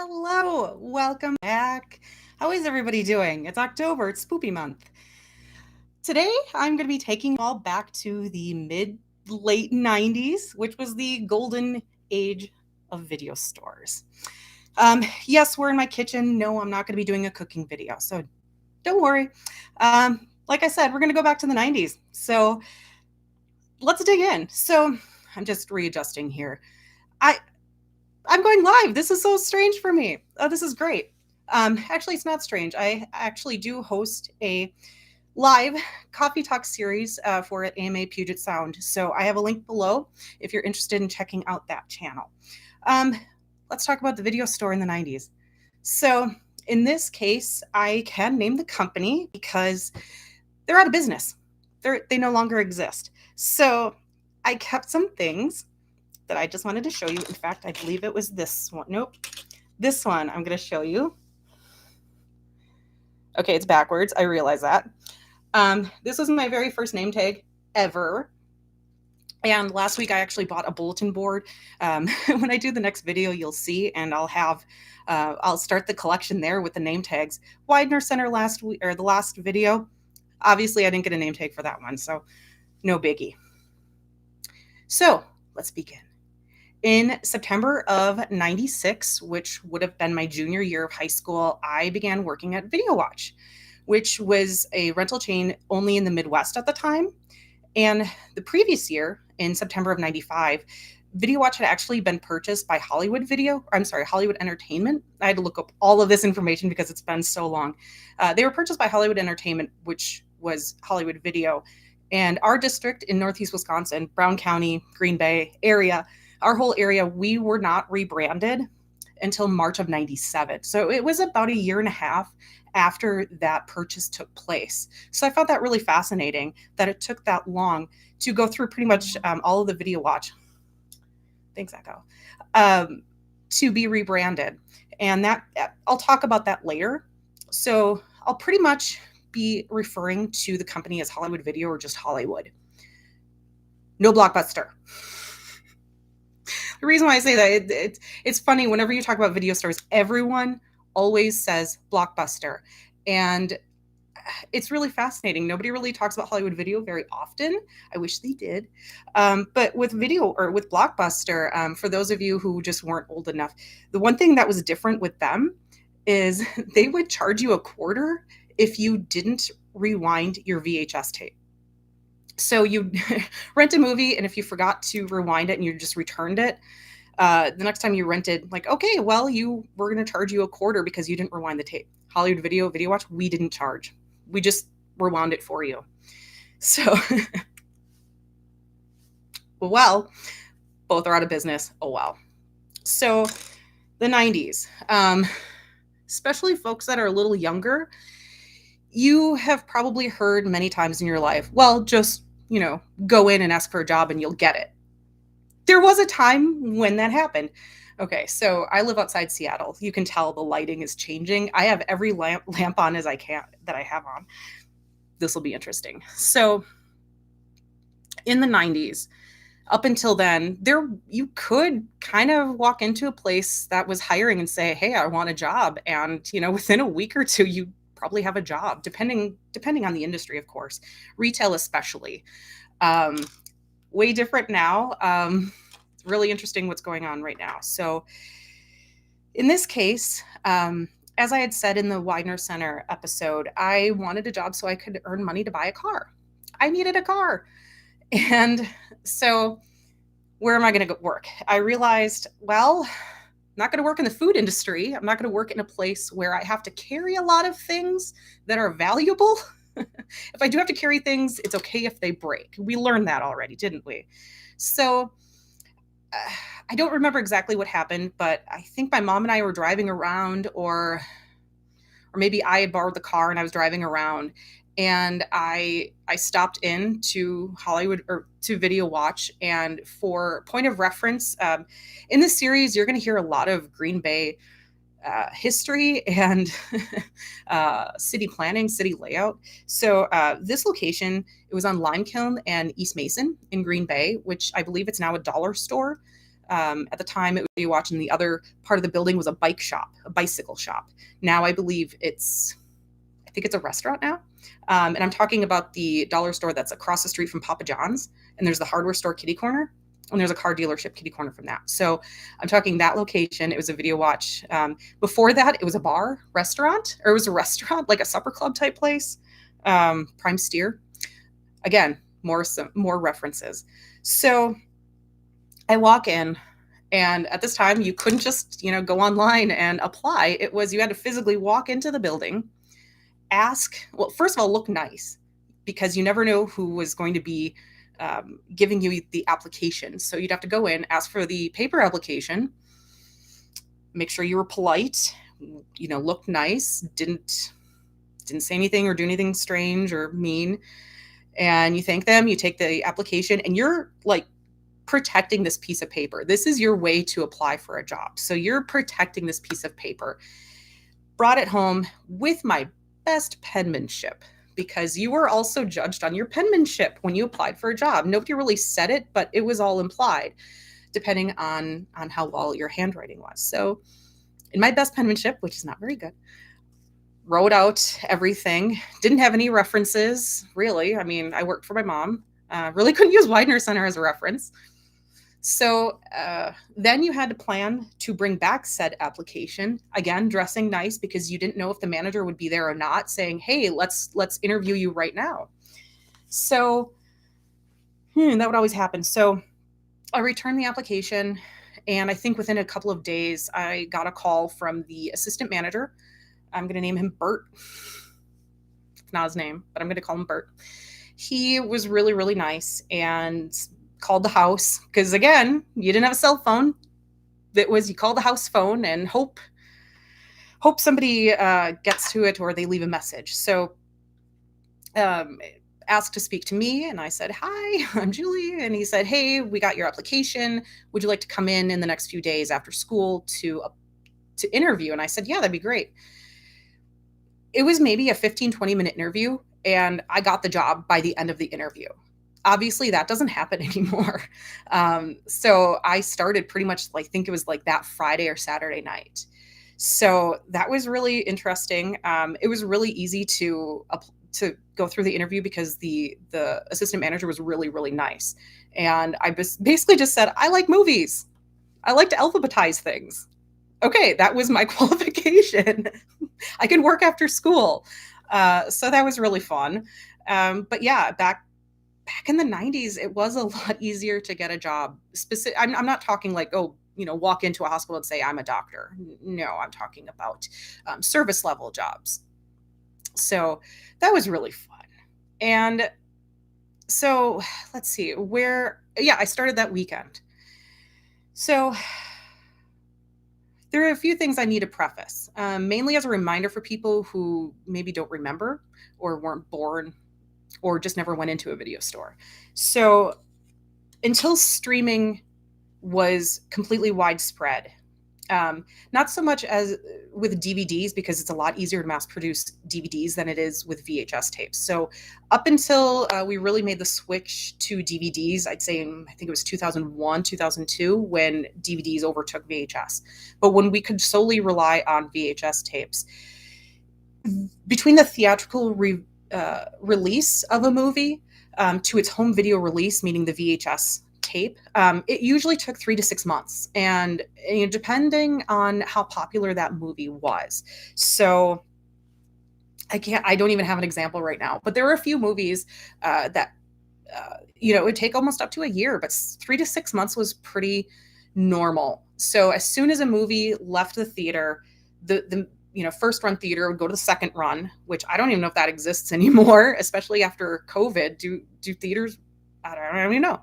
Hello, welcome back. How is everybody doing? It's October, it's spoopy month. Today, I'm going to be taking you all back to the late 90s, which was the golden age of video stores. Yes, we're in my kitchen. No, I'm not going to be doing a cooking video, so don't worry. Like I said, we're going to go back to the 90s. So let's dig in. So I'm just readjusting here. I I'm going live. This is so strange for me. Oh, this is great. Actually, it's not strange. I actually do host a live coffee talk series for at AMA Puget Sound. So I have a link below if you're interested in checking out that channel. Um, let's talk about the video store in the 90s. So in this case, I can name the company because they're out of business. They no longer exist. So I kept some things that I just wanted to show you. In fact, I believe it was this one. Nope. This one I'm going to show you. Okay, it's backwards. I realize that. This was my very first name tag ever. And last week I actually bought a bulletin board. When I do the next video, you'll see, and I'll start the collection there with the name tags. Widener Center last week, or the last video. Obviously, I didn't get a name tag for that one, so no biggie. So let's begin. In September of 96, which would have been my junior year of high school, I began working at VideoWatch, which was a rental chain only in the Midwest at the time. And the previous year, in September of 95, VideoWatch had actually been purchased by Hollywood Entertainment. I had to look up all of this information because it's been so long. They were purchased by Hollywood Entertainment, which was Hollywood Video. And our district in Northeast Wisconsin, Brown County, Green Bay area, our whole area, we were not rebranded until March of 97. So it was about a year and a half after that purchase took place. So I found that really fascinating that it took that long to go through pretty much all of the VideoWatch. Thanks, Echo. To be rebranded. And that I'll talk about that later. So I'll pretty much be referring to the company as Hollywood Video or just Hollywood. No Blockbuster. The reason why I say that, it's funny, whenever you talk about video stores, everyone always says Blockbuster. And it's really fascinating. Nobody really talks about Hollywood Video very often. I wish they did. But with Blockbuster, for those of you who just weren't old enough, the one thing that was different with them is they would charge you $0.25 if you didn't rewind your VHS tape. So you rent a movie, and if you forgot to rewind it and you just returned it, the next time you rented, like, okay, well, we're going to charge you $0.25 because you didn't rewind the tape. Hollywood VideoWatch, we didn't charge. We just rewound it for you. So, well, both are out of business. Oh, well. So the 90s, especially folks that are a little younger, you have probably heard many times in your life, well, just, go in and ask for a job and you'll get it. There was a time when that happened. Okay, so I live outside Seattle. You can tell the lighting is changing. I have every lamp on as I can that I have on. This will be interesting. So in the 90s, up until then, you could kind of walk into a place that was hiring and say, hey, I want a job. And, within a week or two, you probably have a job, depending on the industry, of course, retail especially. Way different now. It's really interesting what's going on right now. So in this case, as I had said in the Widener Center episode, I wanted a job so I could earn money to buy a car. I needed a car. And so where am I going to go work? I realized, well, I'm not going to work in the food industry. I'm not going to work in a place where I have to carry a lot of things that are valuable. If I do have to carry things, it's okay if they break. We learned that already, didn't we? So I don't remember exactly what happened, but I think my mom and I were driving around, or maybe I had borrowed the car and I was driving around, and I stopped in to Hollywood, or to VideoWatch. And for point of reference, in this series, you're going to hear a lot of Green Bay history and city planning, city layout. So this location, it was on Limekiln and East Mason in Green Bay, which I believe it's now a dollar store. At the time, it was VideoWatch, and the other part of the building was a bike shop, a bicycle shop. Now I believe I think it's a restaurant now. And I'm talking about the dollar store that's across the street from Papa John's, and there's the hardware store kitty corner, and there's a car dealership kitty corner from that. So I'm talking that location. It was a VideoWatch. Before that, it was a bar, restaurant, or it was a restaurant, like a supper club type place. Prime Steer. Again, more references. So I walk in, and at this time, you couldn't just, go online and apply. It was, you had to physically walk into the building, well, first of all, look nice, because you never know who was going to be giving you the application. So you'd have to go in, ask for the paper application, make sure you were polite, looked nice, didn't say anything or do anything strange or mean. And you thank them, you take the application, and you're like protecting this piece of paper. This is your way to apply for a job. So you're protecting this piece of paper. Brought it home with my best penmanship, because you were also judged on your penmanship when you applied for a job. Nobody really said it, but it was all implied, depending on how well your handwriting was. So in my best penmanship, which is not very good, wrote out everything, didn't have any references, really. I mean, I worked for my mom, really couldn't use Widener Center as a reference. So then you had to plan to bring back said application, again, dressing nice, because you didn't know if the manager would be there or not, saying, hey, let's interview you right now. So that would always happen. So I returned the application, and I think within a couple of days, I got a call from the assistant manager. I'm going to name him Bert. It's not his name, but I'm going to call him Bert. He was really, really nice, and called the house, because again, you didn't have a cell phone. That was, you call the house phone and hope somebody gets to it, or they leave a message. So asked to speak to me, and I said, hi, I'm Julie. And he said, hey, we got your application. Would you like to come in the next few days after school to interview? And I said, yeah, that'd be great. It was maybe a 15-20 minute interview, and I got the job by the end of the interview. Obviously, that doesn't happen anymore. So I started pretty much, I think it was like that Friday or Saturday night. So that was really interesting. It was really easy to go through the interview, because the assistant manager was really, really nice. And I basically just said, I like movies. I like to alphabetize things. Okay, that was my qualification. I can work after school. So that was really fun. But yeah, back in the 90s, it was a lot easier to get a job. I'm not talking like, walk into a hospital and say, I'm a doctor. No, I'm talking about service level jobs. So that was really fun. And so let's see I started that weekend. So there are a few things I need to preface, mainly as a reminder for people who maybe don't remember or weren't born or just never went into a video store. So until streaming was completely widespread, not so much as with DVDs, because it's a lot easier to mass produce DVDs than it is with VHS tapes. So up until we really made the switch to DVDs, I'd say, I think it was 2001, 2002, when DVDs overtook VHS. But when we could solely rely on VHS tapes, between the theatrical release of a movie to its home video release, meaning the VHS tape, it usually took 3 to 6 months, and depending on how popular that movie was. So I don't even have an example right now, but there were a few movies that it would take almost up to a year, but 3 to 6 months was pretty normal. So as soon as a movie left the theater, the first run theater would go to the second run, which I don't even know if that exists anymore, especially after COVID. Do theaters? I don't even know.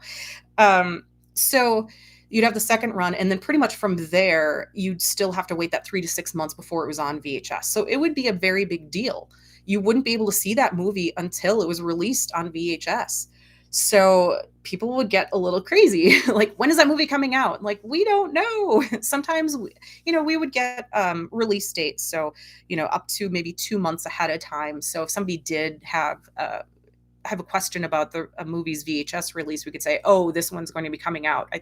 So you'd have the second run, and then pretty much from there, you'd still have to wait that 3 to 6 months before it was on VHS. So it would be a very big deal. You wouldn't be able to see that movie until it was released on VHS. So people would get a little crazy. Like, when is that movie coming out? Like, we don't know. Sometimes, we would get release dates. So, up to maybe 2 months ahead of time. So if somebody did have a have a question about a movie's VHS release, we could say, oh, this one's going to be coming out.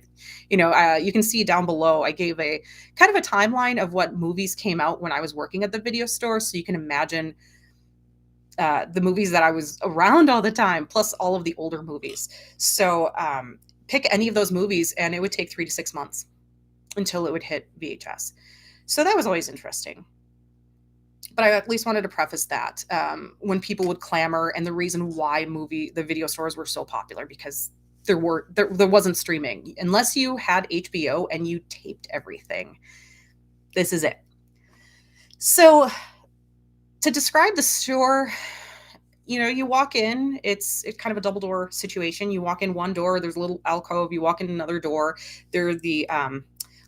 You can see down below, I gave a kind of a timeline of what movies came out when I was working at the video store. So you can imagine the movies that I was around all the time, plus all of the older movies. So pick any of those movies and it would take 3 to 6 months until it would hit VHS. So that was always interesting. But I at least wanted to preface that when people would clamor, and the reason why the video stores were so popular, because there wasn't streaming unless you had HBO and you taped everything. This is it. So to describe the store, you walk in, it's kind of a double door situation. You walk in one door, there's a little alcove. You walk in another door, there are the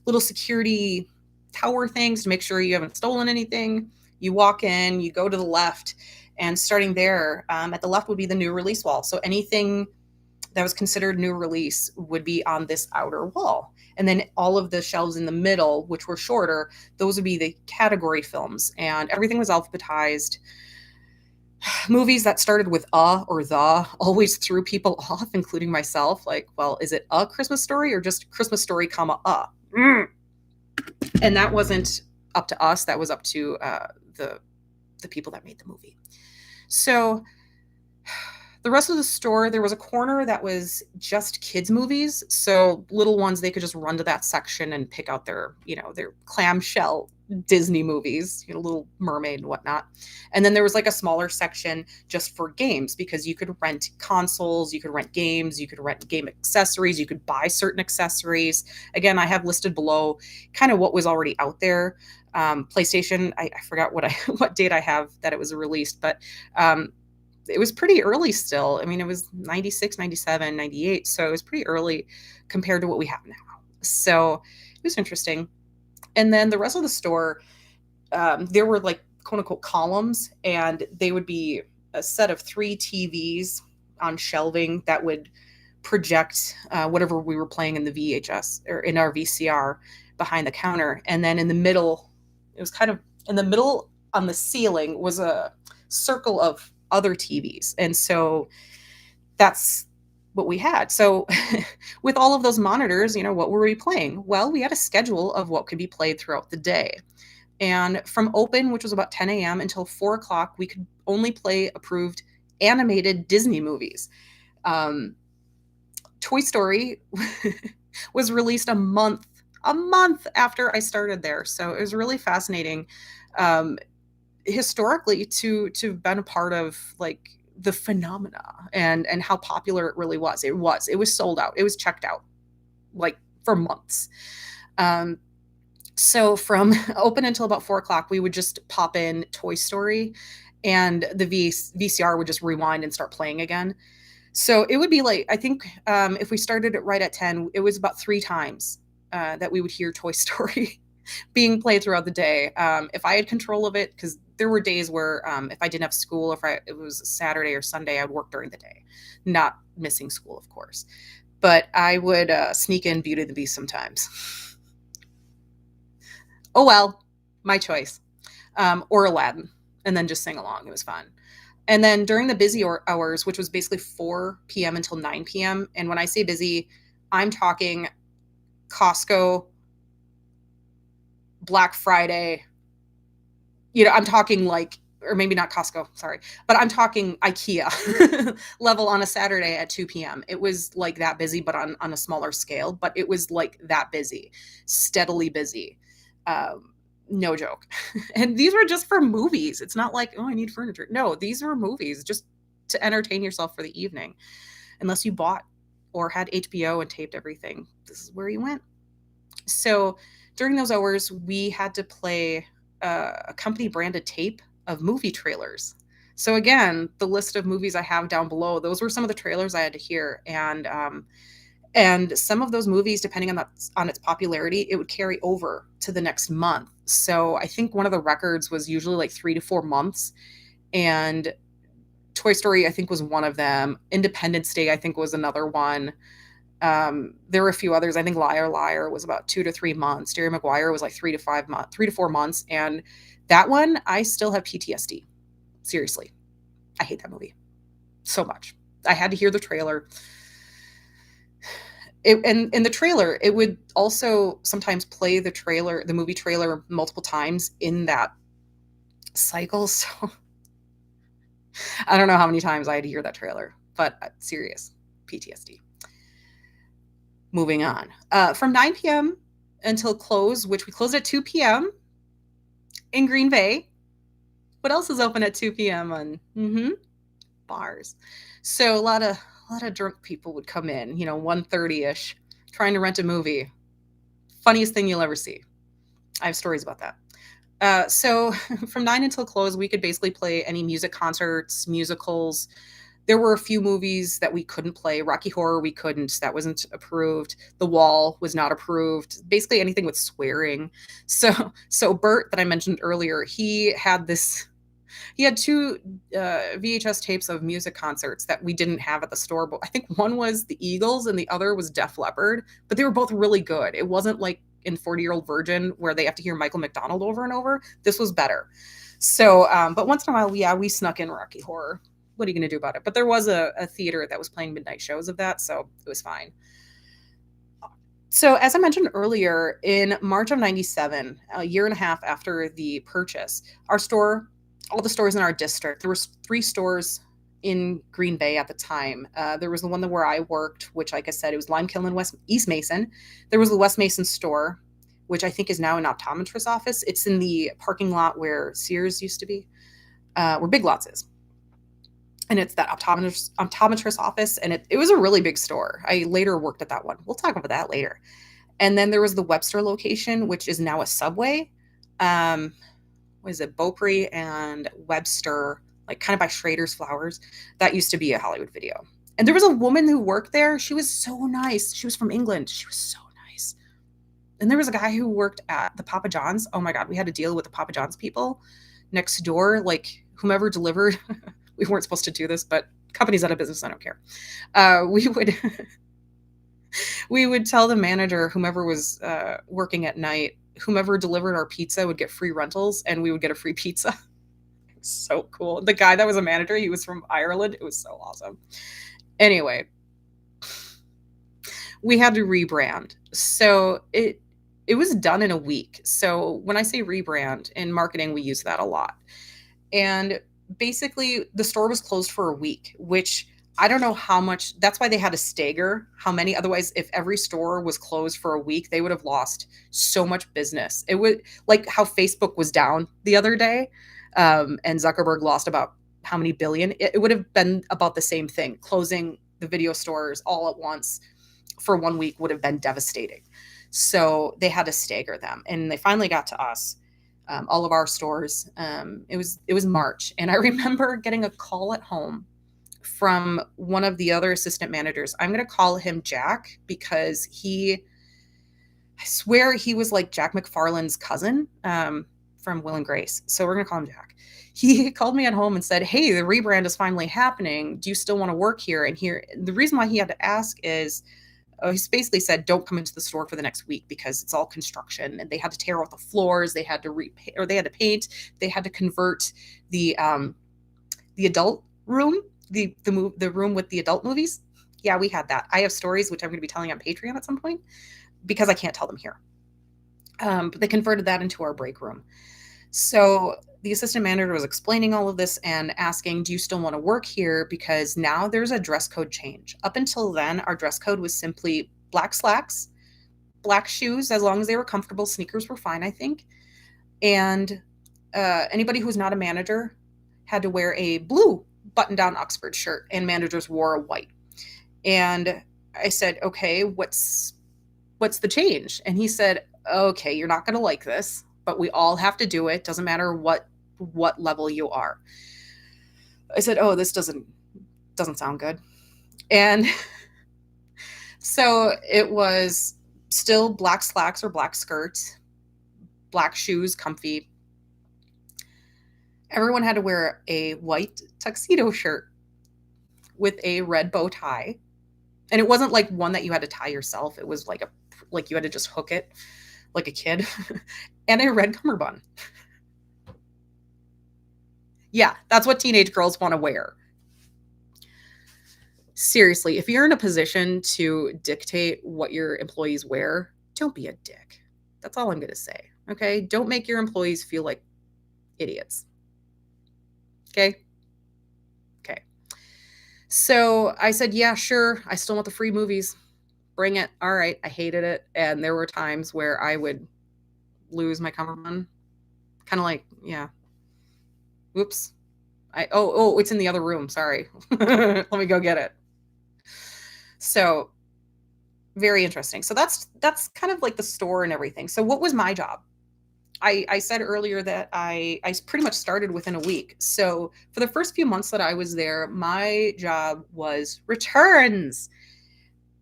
little security tower things to make sure you haven't stolen anything. You walk in, you go to the left, and starting there, at the left would be the new release wall. So anything that was considered new release would be on this outer wall. And then all of the shelves in the middle, which were shorter, those would be the category films. And everything was alphabetized. Movies that started with or the always threw people off, including myself. Like, well, is it A Christmas Story or just Christmas Story, comma, And that wasn't up to us. That was up to the people that made the movie. So the rest of the store, there was a corner that was just kids movies. So little ones, they could just run to that section and pick out their clamshell Disney movies, Little Mermaid and whatnot. And then there was like a smaller section just for games, because you could rent consoles, you could rent games, you could rent game accessories, you could buy certain accessories. Again, I have listed below kind of what was already out there. PlayStation, I forgot what date I have that it was released, but it was pretty early still. I mean, it was 96, 97, 98. So it was pretty early compared to what we have now. So it was interesting. And then the rest of the store, there were like quote unquote columns, and they would be a set of 3 TVs on shelving that would project whatever we were playing in the VHS or in our VCR behind the counter. And then in the middle, it was kind of in the middle on the ceiling was a circle of other TVs. And so that's what we had. So with all of those monitors, what were we playing? Well, we had a schedule of what could be played throughout the day. And from open, which was about 10 a.m. until 4 o'clock, we could only play approved animated Disney movies. Toy Story was released a month after I started there. So it was really fascinating historically to have been a part of like the phenomena and how popular it really was. It was sold out. It was checked out like for months. So from open until about 4 o'clock, we would just pop in Toy Story, and the VCR would just rewind and start playing again. So it would be like, I think if we started it right at 10, it was about 3 times that we would hear Toy Story being played throughout the day. If I had control of it, because there were days where if I didn't have school, it was Saturday or Sunday, I'd work during the day, not missing school, of course. But I would sneak in Beauty and the Beast sometimes. Oh, well, my choice. Or Aladdin, and then just sing along. It was fun. And then during the busy hours, which was basically 4 p.m. until 9 p.m. And when I say busy, I'm talking Costco, Black Friday, I'm talking like, or maybe not Costco, sorry, but I'm talking IKEA level on a Saturday at 2 p.m. It was like that busy, but on a smaller scale, but it was like that busy, steadily busy. No joke. And these were just for movies. It's not like, oh, I need furniture. No, these were movies just to entertain yourself for the evening. Unless you bought or had HBO and taped everything, this is where you went. So during those hours, we had to play a company branded tape of movie trailers. So again, the list of movies I have down below, those were some of the trailers I had to hear. And some of those movies, depending on its popularity, it would carry over to the next month. So I think one of the records was usually like 3 to 4 months. And Toy Story, I think, was one of them. Independence Day, I think, was another one. There were a few others. I think Liar Liar was about 2 to 3 months. Jerry Maguire was like 3 to 4 months. And that one, I still have PTSD. Seriously. I hate that movie so much. I had to hear the trailer. And in the trailer, it would also sometimes play the movie trailer multiple times in that cycle. So I don't know how many times I had to hear that trailer, but serious PTSD. Moving on. From 9 p.m. until close, which we closed at 2 p.m. in Green Bay. What else is open at 2 p.m. on bars? So a lot of drunk people would come in, 1:30ish, trying to rent a movie. Funniest thing you'll ever see. I have stories about that. So from 9 until close, we could basically play any music concerts, musicals. There were a few movies that we couldn't play. Rocky Horror, we couldn't. That wasn't approved. The Wall was not approved. Basically anything with swearing. So Bert, that I mentioned earlier, he had two VHS tapes of music concerts that we didn't have at the store. But I think one was the Eagles and the other was Def Leppard. But they were both really good. It wasn't like in 40-Year-Old Virgin where they have to hear Michael McDonald over and over. This was better. So, but once in a while, we snuck in Rocky Horror. What are you going to do about it? But there was a theater that was playing midnight shows of that, so it was fine. So as I mentioned earlier, in March of 97, a year and a half after the purchase, all the stores in our district, there was 3 stores in Green Bay at the time. There was the one where I worked, which, like I said, it was Limekiln and East Mason. There was the West Mason store, which I think is now an optometrist office. It's in the parking lot where Sears used to be, where Big Lots is. And it's that optometrist office, and it was a really big store. I later worked at that one. We'll talk about that later. And then there was the Webster location, which is now a Subway. What is it? Beaupre and Webster, like kind of by Schrader's Flowers. That used to be a Hollywood Video. And there was a woman who worked there. She was so nice. She was from England. She was so nice. And there was a guy who worked at the Papa John's. Oh my God, we had to deal with the Papa John's people next door, like whomever delivered. We weren't supposed to do this, but company's out of business. I don't care. We would tell the manager, whomever was working at night, whomever delivered our pizza would get free rentals, and we would get a free pizza. It was so cool. The guy that was a manager, he was from Ireland. It was so awesome. Anyway, we had to rebrand. So it was done in a week. So when I say rebrand in marketing, we use that a lot. And basically the store was closed for a week, which I don't know how much. That's why they had to stagger how many. Otherwise, if every store was closed for a week, they would have lost so much business. It would, like how Facebook was down the other day, and Zuckerberg lost about how many billion. It would have been about the same thing. Closing the video stores all at once for 1 week would have been devastating. So they had to stagger them, and they finally got to us. All of our stores. It was March, and I remember getting a call at home from one of the other assistant managers. I'm going to call him Jack because I swear he was like Jack McFarlane's cousin from Will and Grace. So we're going to call him Jack. He called me at home and said, "Hey, the rebrand is finally happening. Do you still want to work here?" And the reason why he had to ask is, he basically said, don't come into the store for the next week because it's all construction, and they had to tear out the floors. They had to they had to paint. They had to convert the adult room, the room with the adult movies. Yeah, we had that. I have stories, which I'm going to be telling on Patreon at some point because I can't tell them here. But they converted that into our break room. So the assistant manager was explaining all of this and asking, do you still want to work here? Because now there's a dress code change. Up until then, our dress code was simply black slacks, black shoes, as long as they were comfortable. Sneakers were fine, I think. And anybody who was not a manager had to wear a blue button-down Oxford shirt, and managers wore a white. And I said, okay, what's the change? And he said, okay, you're not going to like this, but we all have to do it. Doesn't matter what level you are. I said, oh, this doesn't sound good. And so it was still black slacks or black skirts, black shoes, comfy. Everyone had to wear a white tuxedo shirt with a red bow tie. And it wasn't like one that you had to tie yourself. It was like you had to just hook it like a kid. And a red cummerbund. Yeah, that's what teenage girls want to wear. Seriously, if you're in a position to dictate what your employees wear, don't be a dick. That's all I'm going to say. Okay? Don't make your employees feel like idiots. Okay? Okay. So I said, yeah, sure. I still want the free movies. Bring it. All right. I hated it. And there were times where I would lose my cummerbund. Kind of like, yeah. Oops. It's in the other room. Sorry. Let me go get it. So very interesting. So that's kind of like the store and everything. So what was my job? I said earlier that I pretty much started within a week. So for the first few months that I was there, my job was returns.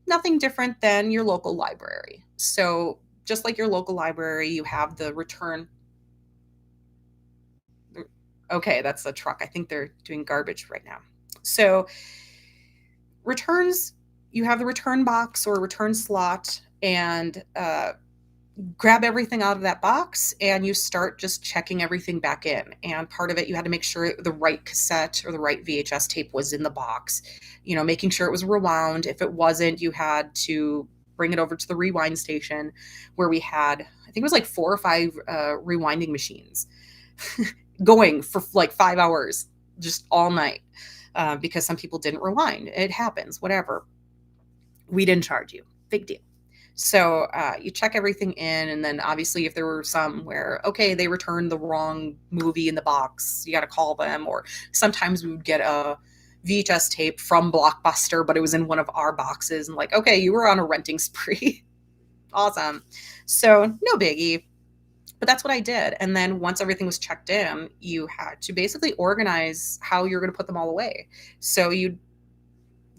Nothing different than your local library. So just like your local library, you have the return. Okay, that's a truck. I think they're doing garbage right now. So returns, you have the return box or return slot, and grab everything out of that box and you start just checking everything back in. And part of it, you had to make sure the right cassette or the right VHS tape was in the box, making sure it was rewound. If it wasn't, you had to bring it over to the rewind station where we had, I think it was like 4 or 5 rewinding machines going for like 5 hours, just all night, because some people didn't rewind. It happens, whatever. We didn't charge you. Big deal. So you check everything in, and then obviously if there were some where, okay, they returned the wrong movie in the box, you got to call them. Or sometimes we would get a VHS tape from Blockbuster, but it was in one of our boxes, and like, okay, you were on a renting spree. Awesome. So no biggie. But that's what I did. And then once everything was checked in, you had to basically organize how you're going to put them all away. So you'd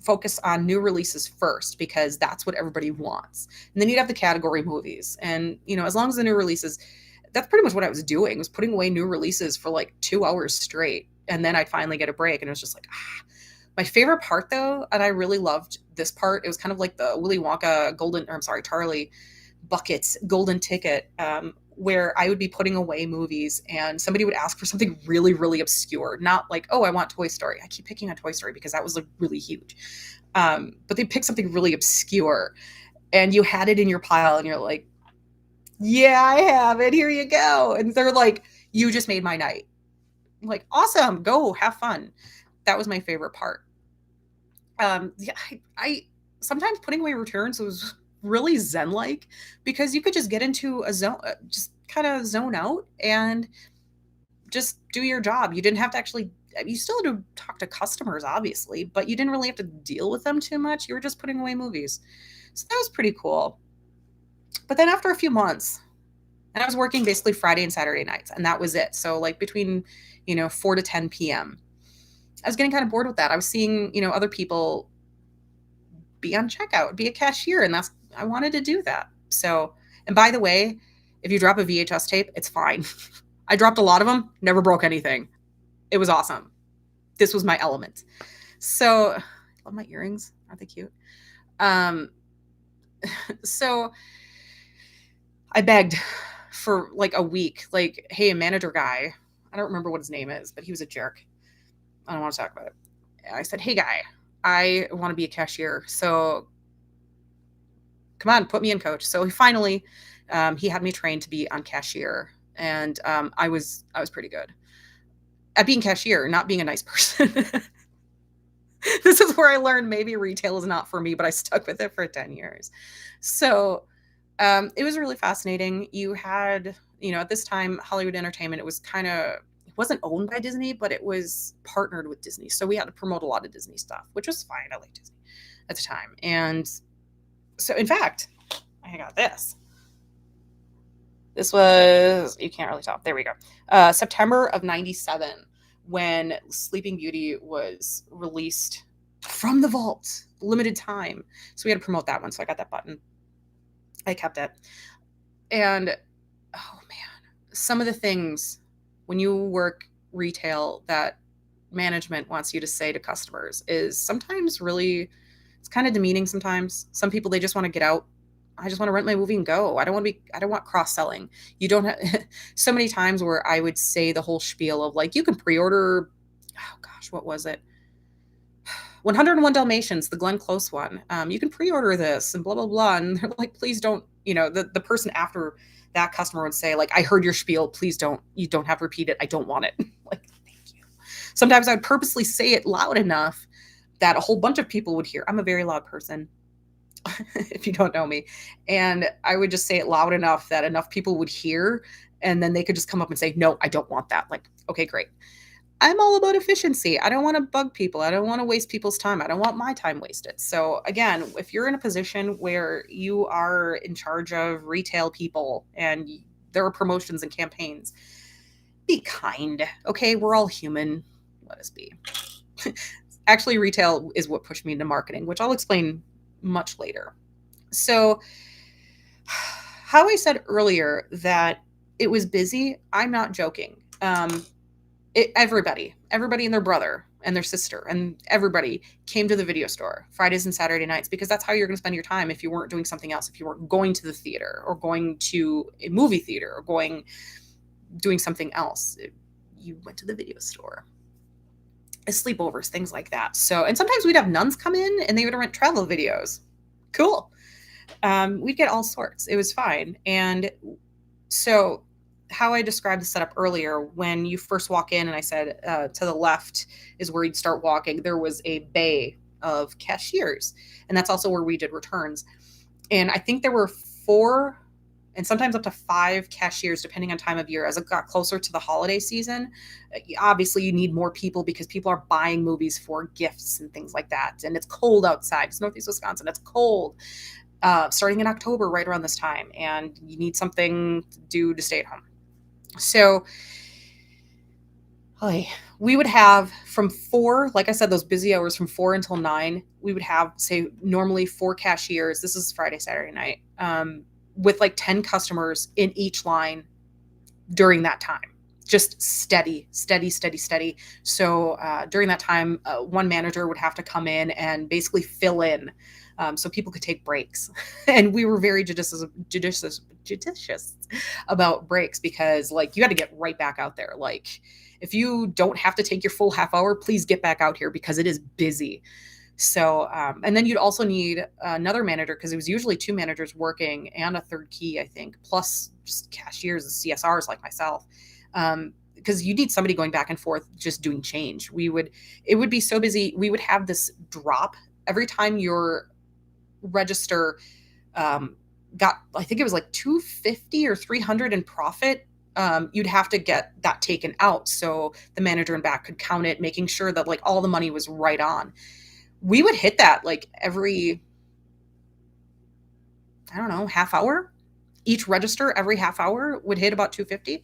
focus on new releases first because that's what everybody wants. And then you'd have the category movies. And, as long as the new releases, that's pretty much what I was doing, was putting away new releases for like 2 hours straight. And then I'd finally get a break. And it was just like, My favorite part though, and I really loved this part, it was kind of like the Willy Wonka Charlie Bucket's golden ticket, where I would be putting away movies and somebody would ask for something really, really obscure. Not like, oh, I want Toy Story. I keep picking on Toy Story because that was like really huge. But they pick something really obscure and you had it in your pile and you're like, yeah, I have it. Here you go. And they're like, you just made my night. I'm like, awesome. Go have fun. That was my favorite part. I sometimes putting away returns was really zen-like because you could just get into a zone, just kind of zone out and just do your job. You didn't have to actually, you still had to talk to customers, obviously, but you didn't really have to deal with them too much. You were just putting away movies. So that was pretty cool. But then after a few months, and I was working basically Friday and Saturday nights, and that was it. So like between, 4 to 10 p.m. I was getting kind of bored with that. I was seeing, other people be on checkout, be a cashier, and I wanted to do that. So, and by the way, if you drop a VHS tape, it's fine. I dropped a lot of them, never broke anything. It was awesome. This was my element. So, I love my earrings. Aren't they cute? So I begged for like a week, like, hey, a manager guy, I don't remember what his name is, but he was a jerk. I don't want to talk about it. I said, hey guy, I want to be a cashier. So come on, put me in, coach. So he finally, he had me trained to be on cashier. And I was pretty good at being cashier, not being a nice person. This is where I learned maybe retail is not for me, but I stuck with it for 10 years. So it was really fascinating. You had, at this time, Hollywood Entertainment, it wasn't owned by Disney, but it was partnered with Disney. So we had to promote a lot of Disney stuff, which was fine. I liked Disney at the time. And so, in fact, I got this. This was, you can't really tell. There we go. September of 97, when Sleeping Beauty was released from the vault, limited time. So we had to promote that one. So I got that button. I kept it. And, oh man, some of the things when you work retail that management wants you to say to customers is sometimes really, it's kind of demeaning sometimes. Some people, they just want to get out. I just want to rent my movie and go. I don't want cross-selling. You don't have so many times where I would say the whole spiel of like, you can pre-order, oh gosh, what was it? 101 Dalmatians, the Glenn Close one. You can pre-order this and blah, blah, blah. And they're like, please don't, the person after that customer would say, like, I heard your spiel. Please don't, you don't have to repeat it. I don't want it. Like, thank you. Sometimes I'd purposely say it loud enough that a whole bunch of people would hear. I'm a very loud person, if you don't know me. And I would just say it loud enough that enough people would hear, and then they could just come up and say, no, I don't want that. Like, okay, great. I'm all about efficiency. I don't want to bug people. I don't want to waste people's time. I don't want my time wasted. So again, if you're in a position where you are in charge of retail people and there are promotions and campaigns, be kind. Okay, we're all human. Let us be. Actually, retail is what pushed me into marketing, which I'll explain much later. So how I said earlier that it was busy, I'm not joking. Everybody and their brother and their sister and everybody came to the video store Fridays and Saturday nights, because that's how you're going to spend your time if you weren't doing something else, if you weren't going to the theater or going to a movie theater or doing something else. You went to the video store. Sleepovers, things like that. So, and sometimes we'd have nuns come in and they would rent travel videos. Cool. We'd get all sorts. It was fine. And so how I described the setup earlier, when you first walk in and I said to the left is where you'd start walking, there was a bay of cashiers. And that's also where we did returns. And I think there were 4 and sometimes up to 5 cashiers, depending on time of year. As it got closer to the holiday season, obviously you need more people because people are buying movies for gifts and things like that. And it's cold outside. It's Northeast Wisconsin. It's cold. Starting in October, right around this time. And you need something to do to stay at home. So we would have from 4, like I said, those busy hours from 4 until 9, we would have, say, normally 4 cashiers. This is Friday, Saturday night, with like 10 customers in each line during that time. Just steady. So during that time, one manager would have to come in and basically fill in so people could take breaks. And we were very judicious about breaks, because like you got to get right back out there. Like if you don't have to take your full half hour, please get back out here because it is busy. So, and then you'd also need another manager, because it was usually 2 managers working and a third key, I think, plus just cashiers and CSRs like myself. Because you need somebody going back and forth, just doing change. It would be so busy. We would have this drop every time your register got, I think it was like $250 or $300 in profit. You'd have to get that taken out so the manager in back could count it, making sure that like all the money was right on. We would hit that like every, I don't know, half hour. Each register every half hour would hit about $250.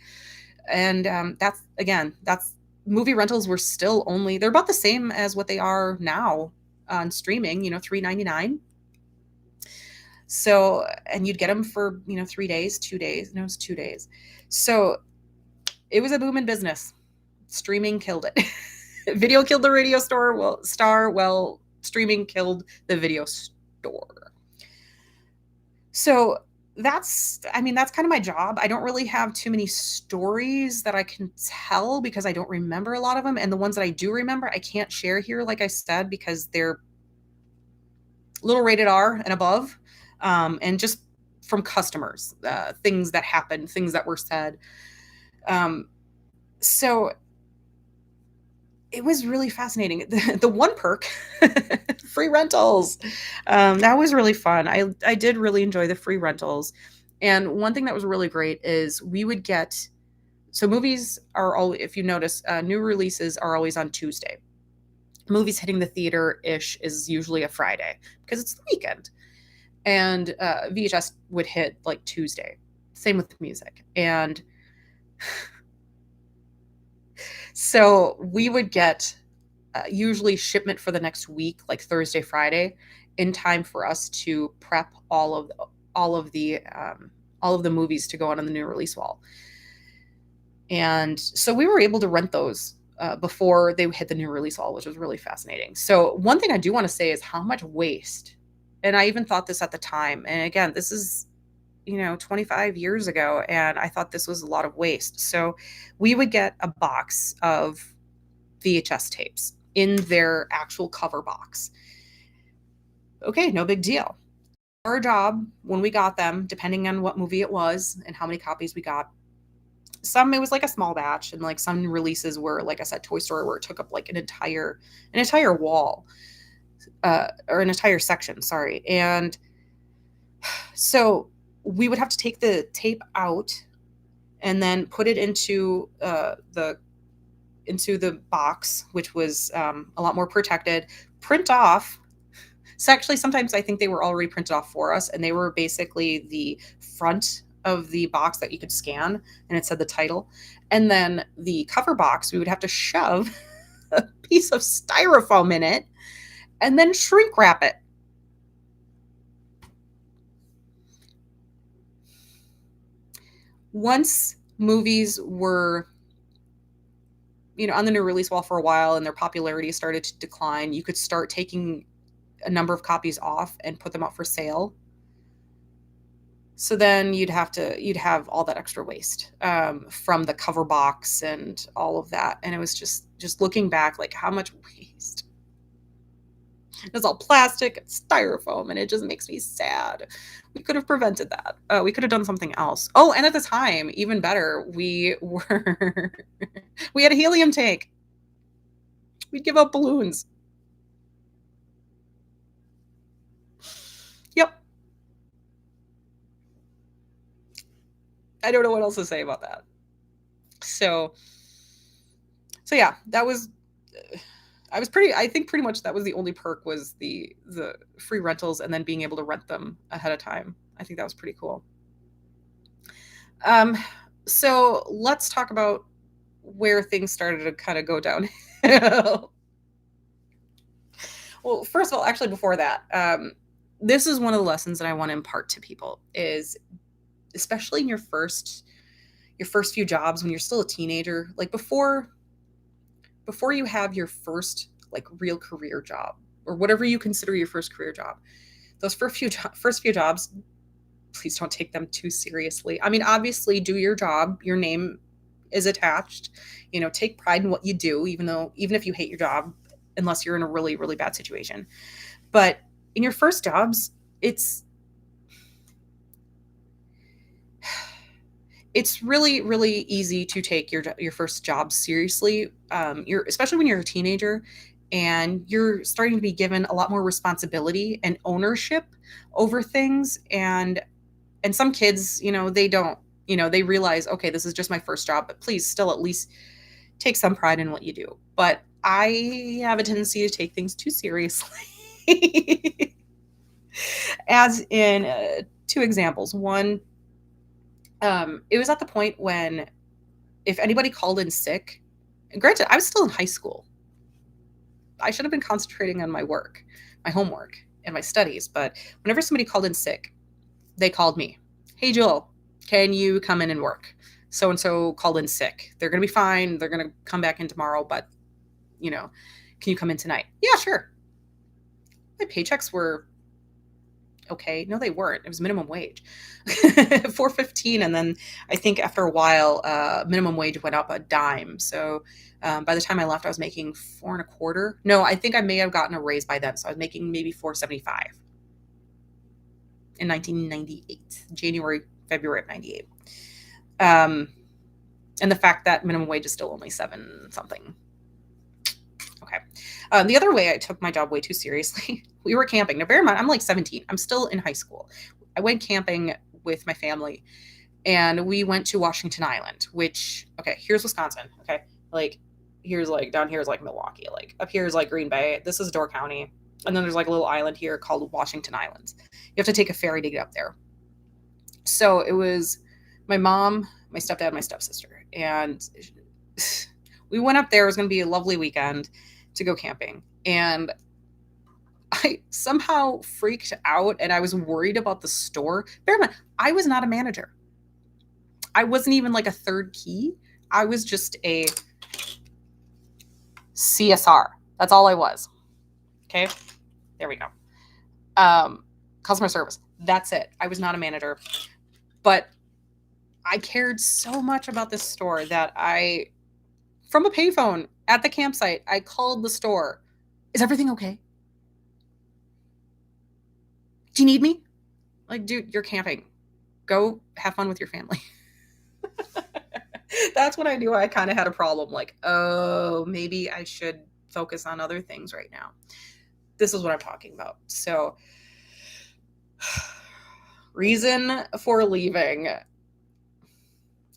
And that's movie rentals were still only, they're about the same as what they are now on streaming, $3.99. So, and you'd get them for, 3 days, 2 days. No, it was 2 days. So it was a booming business. Streaming killed it. Video killed the radio store. Well, streaming killed the video store. So that's kind of my job. I don't really have too many stories that I can tell because I don't remember a lot of them. And the ones that I do remember, I can't share here, like I said, because they're little rated R and above. And just from customers, things that happened, things that were said. So it was really fascinating. The one perk, free rentals. That was really fun. I did really enjoy the free rentals. And one thing that was really great is we would get, so movies are all, if you notice, new releases are always on Tuesday. Movies hitting the theater-ish is usually a Friday because it's the weekend. And VHS would hit like Tuesday. Same with music. And so we would get usually shipment for the next week, like Thursday, Friday, in time for us to prep all of the movies to go on the new release wall. And so we were able to rent those before they hit the new release wall, which was really fascinating. So one thing I do want to say is how much waste. And I even thought this at the time. And again, this is, 25 years ago. And I thought this was a lot of waste. So we would get a box of VHS tapes. in their actual cover box. Okay, no big deal. Our job when we got them, depending on what movie it was and how many copies we got, some it was like a small batch, and like some releases were, like I said, Toy Story, where it took up like an entire wall, or an entire section, sorry. And so we would have to take the tape out and then put it into the box, which was a lot more protected, print off. So actually, sometimes I think they were already printed off for us, and they were basically the front of the box that you could scan, and it said the title. And then the cover box, we would have to shove a piece of styrofoam in it and then shrink wrap it. Once movies were, on the new release wall for a while and their popularity started to decline, you could start taking a number of copies off and put them out for sale. So then you'd have all that extra waste from the cover box and all of that. And it was just looking back, like, how much waste. It's all plastic and styrofoam, and it just makes me sad. We could have prevented that. We could have done something else. Oh, and at the time, even better, we had a helium tank. We'd give out balloons. Yep. I don't know what else to say about that. So yeah, that was, I think pretty much that was the only perk, was the free rentals and then being able to rent them ahead of time. I think that was pretty cool. So let's talk about where things started to kind of go downhill. Well, first of all, actually before that, this is one of the lessons that I want to impart to people, is especially in your first few jobs, when you're still a teenager, like before you have your first like real career job, or whatever you consider your first career job, those first few jobs, please don't take them too seriously. I mean, obviously do your job, your name is attached, take pride in what you do, even if you hate your job, unless you're in a really, really bad situation. But in your first jobs, it's really, really easy to take your first job seriously. Especially when you're a teenager and you're starting to be given a lot more responsibility and ownership over things. And some kids, they don't, they realize, okay, this is just my first job, but please still at least take some pride in what you do. But I have a tendency to take things too seriously. As in, two examples. One, it was at the point when, if anybody called in sick, granted, I was still in high school. I should have been concentrating on my work, my homework, and my studies. But whenever somebody called in sick, they called me. Hey, Joel, can you come in and work? So-and-so called in sick. They're going to be fine. They're going to come back in tomorrow, but, can you come in tonight? Yeah, sure. My paychecks were okay. No, they weren't. It was minimum wage, $4.15, and then I think after a while, minimum wage went up a dime. So by the time I left, I was making $4.25. No, I think I may have gotten a raise by then, so I was making maybe $4.75 in 1998, January, February of '98. And the fact that minimum wage is still only $7 something. Okay. The other way I took my job way too seriously, we were camping. Now, bear in mind, I'm like 17. I'm still in high school. I went camping with my family, and we went to Washington Island, which, okay, here's Wisconsin. Okay. Like, here's like, down here is like Milwaukee. Like, up here is like Green Bay. This is Door County. And then there's like a little island here called Washington Islands. You have to take a ferry to get up there. So it was my mom, my stepdad, my stepsister. And we went up there. It was going to be a lovely weekend to go camping. And I somehow freaked out, and I was worried about the store. Bear in mind, I was not a manager. I wasn't even like a third key. I was just a CSR. That's all I was. Okay. There we go. Customer service. That's it. I was not a manager, but I cared so much about this store that from a payphone At the campsite, I called the store. Is everything okay? Do you need me? Like, dude, you're camping. Go have fun with your family. That's when I knew I kind of had a problem. Like, oh, maybe I should focus on other things right now. This is what I'm talking about. So, reason for leaving. I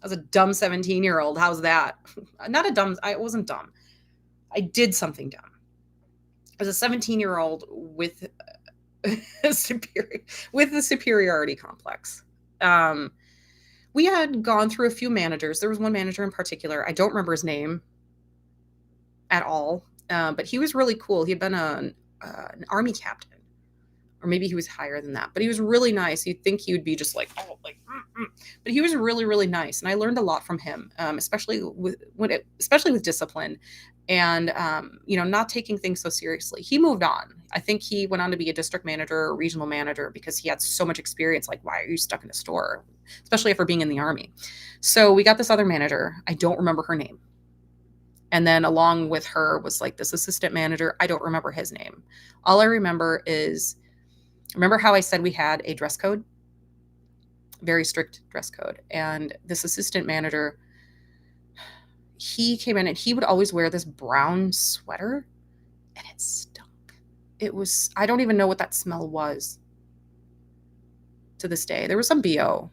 was a dumb 17-year-old. How's that? Not a dumb, I wasn't dumb. I did something dumb. I was a 17-year-old with a superiority complex. We had gone through a few managers. There was one manager in particular. I don't remember his name at all, but he was really cool. He had been an army captain, or maybe he was higher than that, but he was really nice. You'd think he would be just like, oh, like, but he was really, really nice. And I learned a lot from him, especially with discipline and, not taking things so seriously. He moved on. I think he went on to be a district manager or regional manager because he had so much experience. Like, why are you stuck in a store, especially after being in the army? So we got this other manager. I don't remember her name. And then along with her was like this assistant manager. I don't remember his name. All I remember is, remember how I said we had a dress code? Very strict dress code. And this assistant manager, he came in and he would always wear this brown sweater and it stunk. It was, I don't even know what that smell was to this day. There was some BO,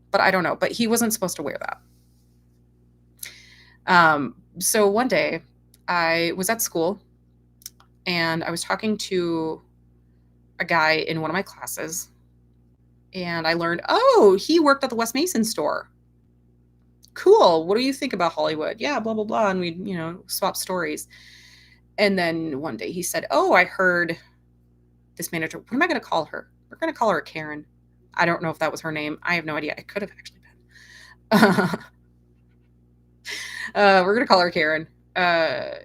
but I don't know. But he wasn't supposed to wear that. So one day I was at school and I was talking to a guy in one of my classes and I learned, oh, he worked at the West Mason store. Cool. What do you think about Hollywood? Yeah, blah, blah, blah. And we, swap stories. And then one day he said, oh, I heard this manager. What am I going to call her? We're going to call her Karen. I don't know if that was her name. I have no idea. It could have actually been. We're going to call her Karen.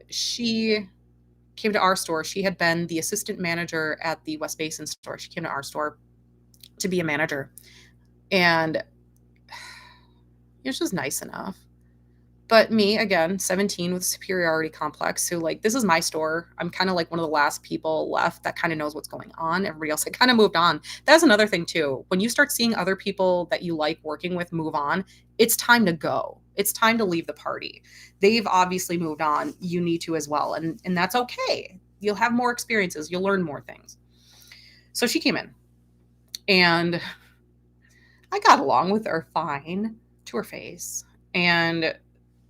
She came to our store. She had been the assistant manager at the West Basin store. She came to our store to be a manager. And she was nice enough. But me, again, 17 with a superiority complex, who like, this is my store. I'm kind of like one of the last people left that kind of knows what's going on. Everybody else had kind of moved on. That's another thing too. When you start seeing other people that you like working with move on, it's time to go. It's time to leave the party. They've obviously moved on. You need to as well. And that's okay. You'll have more experiences. You'll learn more things. So she came in and I got along with her fine to her face. And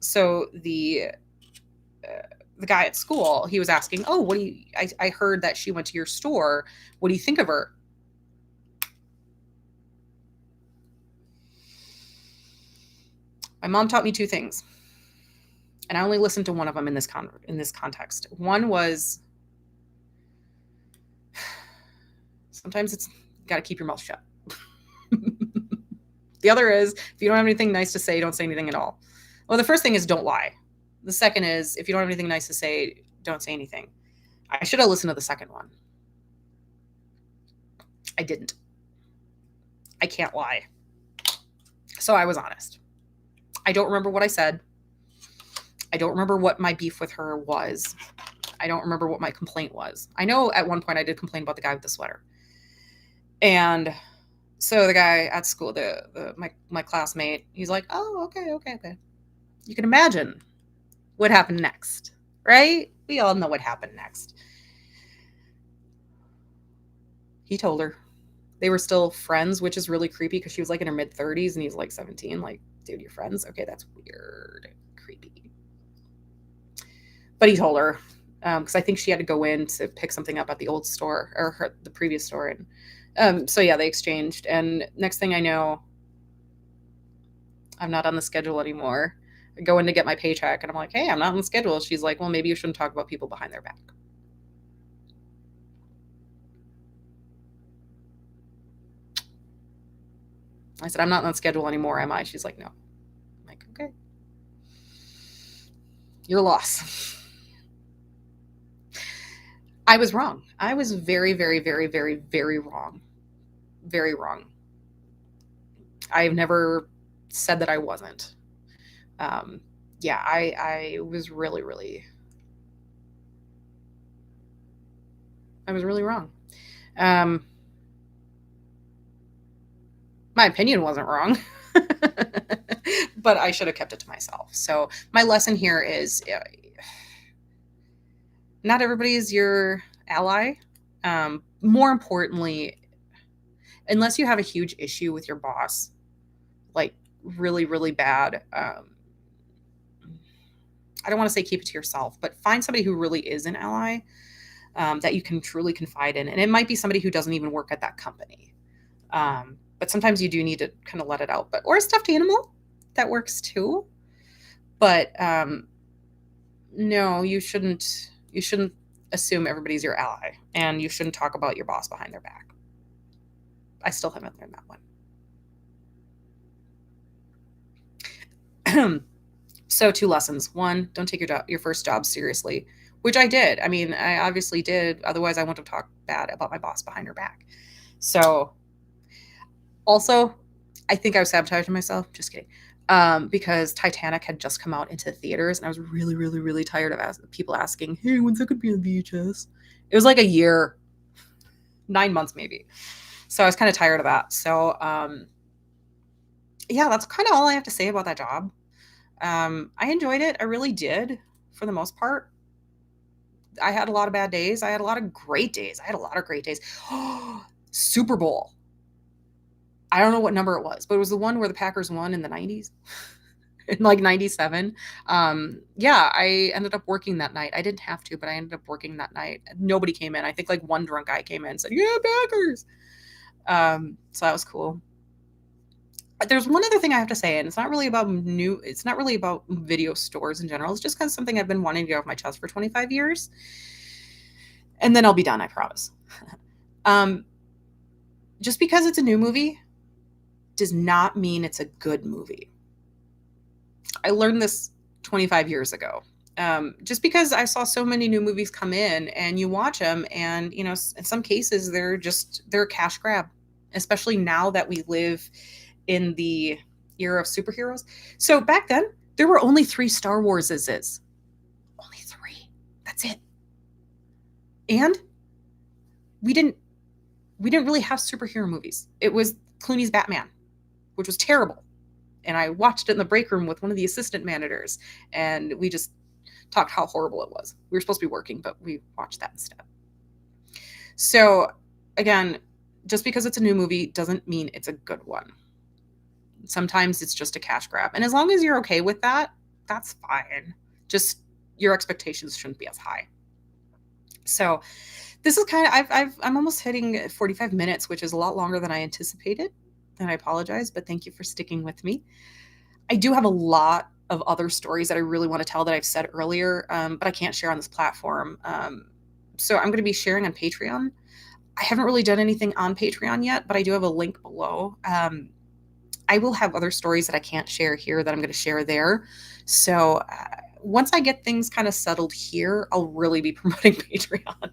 so the guy at school, he was asking, oh, what do you, I heard that she went to your store. What do you think of her? My mom taught me two things. And I only listened to one of them in this context. One was, sometimes it's got to keep your mouth shut. The other is, if you don't have anything nice to say, don't say anything at all. Well, the first thing is don't lie. The second is, if you don't have anything nice to say, don't say anything. I should have listened to the second one. I didn't. I can't lie. So I was honest. I don't remember what I said. I don't remember what my beef with her was. I don't remember what my complaint was. I know at one point I did complain about the guy with the sweater. And so the guy at school, my classmate, he's like, oh, okay. You can imagine what happened next, right? We all know what happened next. He told her. They were still friends, which is really creepy because she was like in her mid-30s and he's like 17. Like, dude, you're friends? Okay, that's weird. Creepy. But he told her because I think she had to go in to pick something up at the old store or the previous store. And so, yeah, they exchanged. And next thing I know, I'm not on the schedule anymore. I go in to get my paycheck and I'm like, hey, I'm not on the schedule. She's like, well, maybe you shouldn't talk about people behind their back. I said, I'm not on the schedule anymore, am I? She's like, no. I'm like, okay. Your loss. I was wrong. I was very, very, very, very, very wrong. Very wrong. I've never said that I wasn't. yeah, I was really, I was really wrong. Um, my opinion wasn't wrong, but I should have kept it to myself. So my lesson here is not everybody is your ally. More importantly, unless you have a huge issue with your boss, like really bad, I don't want to say keep it to yourself, but find somebody who really is an ally, that you can truly confide in. And it might be somebody who doesn't even work at that company. But sometimes you do need to kind of let it out. But or a stuffed animal, that works too. But no, you shouldn't. You shouldn't assume everybody's your ally, and you shouldn't talk about your boss behind their back. I still haven't learned that one. So 2 lessons. 1, don't take your first job seriously, which I did. I mean, I obviously did. Otherwise, I wouldn't have talked bad about my boss behind her back. So also, I think I was sabotaging myself. Just kidding. Because Titanic had just come out into theaters, and I was really tired of people asking, "Hey, when's that going to be on VHS?" It was like a year, 9 months maybe. So I was kind of tired of that. So yeah, that's kind of all I have to say about that job. I enjoyed it. I really did, for the most part. I had a lot of bad days. I had a lot of great days. I had a lot of great days. Super Bowl. I don't know what number it was, but it was the one where the Packers won in the 90s, in like 97. Yeah, I ended up working that night. I didn't have to, but I ended up working that night. Nobody came in. I think like one drunk guy came in and said, "Yeah, Packers." So that was cool. There's one other thing I have to say, and it's not really about video stores in general. It's just kind of something I've been wanting to get off my chest for 25 years. And then I'll be done, I promise. um, just because it's a new movie does not mean it's a good movie. I learned this 25 years ago. Just because I saw so many new movies come in and you watch them, and in some cases they're a cash grab, especially now that we live in the era of superheroes. So back then, there were only 3 Star Warses. Only 3. That's it. And we didn't really have superhero movies. It was Clooney's Batman, which was terrible. And I watched it in the break room with one of the assistant managers, and we just talked how horrible it was. We were supposed to be working, but we watched that instead. So again, just because it's a new movie doesn't mean it's a good one. Sometimes it's just a cash grab. And as long as you're okay with that, that's fine. Just your expectations shouldn't be as high. So this is kind of, I'm almost hitting 45 minutes, which is a lot longer than I anticipated. And I apologize, but thank you for sticking with me. I do have a lot of other stories that I really want to tell that I've said earlier, but I can't share on this platform. So I'm going to be sharing on Patreon. I haven't really done anything on Patreon yet, but I do have a link below. I will have other stories that I can't share here that I'm going to share there. So once I get things kind of settled here, I'll really be promoting Patreon.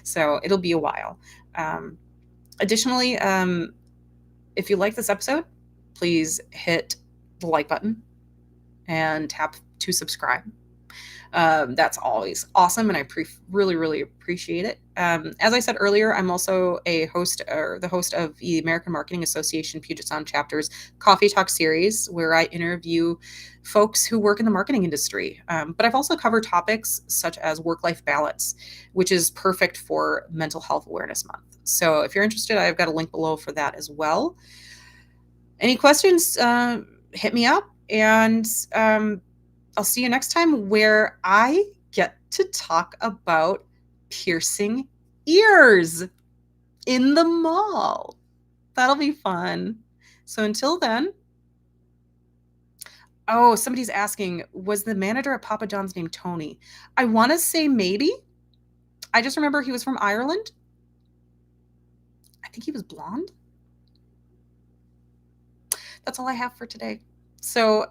So it'll be a while. Additionally, if you like this episode, please hit the like button and tap to subscribe. That's always awesome, and I really appreciate it. As I said earlier, I'm also the host of the American Marketing Association Puget Sound Chapter's Coffee Talk series, where I interview folks who work in the marketing industry. But I've also covered topics such as work-life balance, which is perfect for Mental Health Awareness Month. So if you're interested, I've got a link below for that as well. Any questions, hit me up, and I'll see you next time, where I get to talk about piercing ears in the mall. That'll be fun. So until then, oh, somebody's asking, was the manager at Papa John's named Tony? I want to say maybe. I just remember he was from Ireland. I think he was blonde. That's all I have for today. So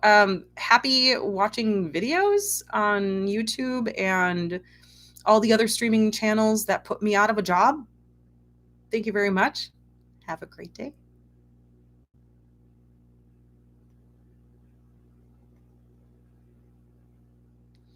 happy watching videos on YouTube and all the other streaming channels that put me out of a job. Thank you very much. Have a great day.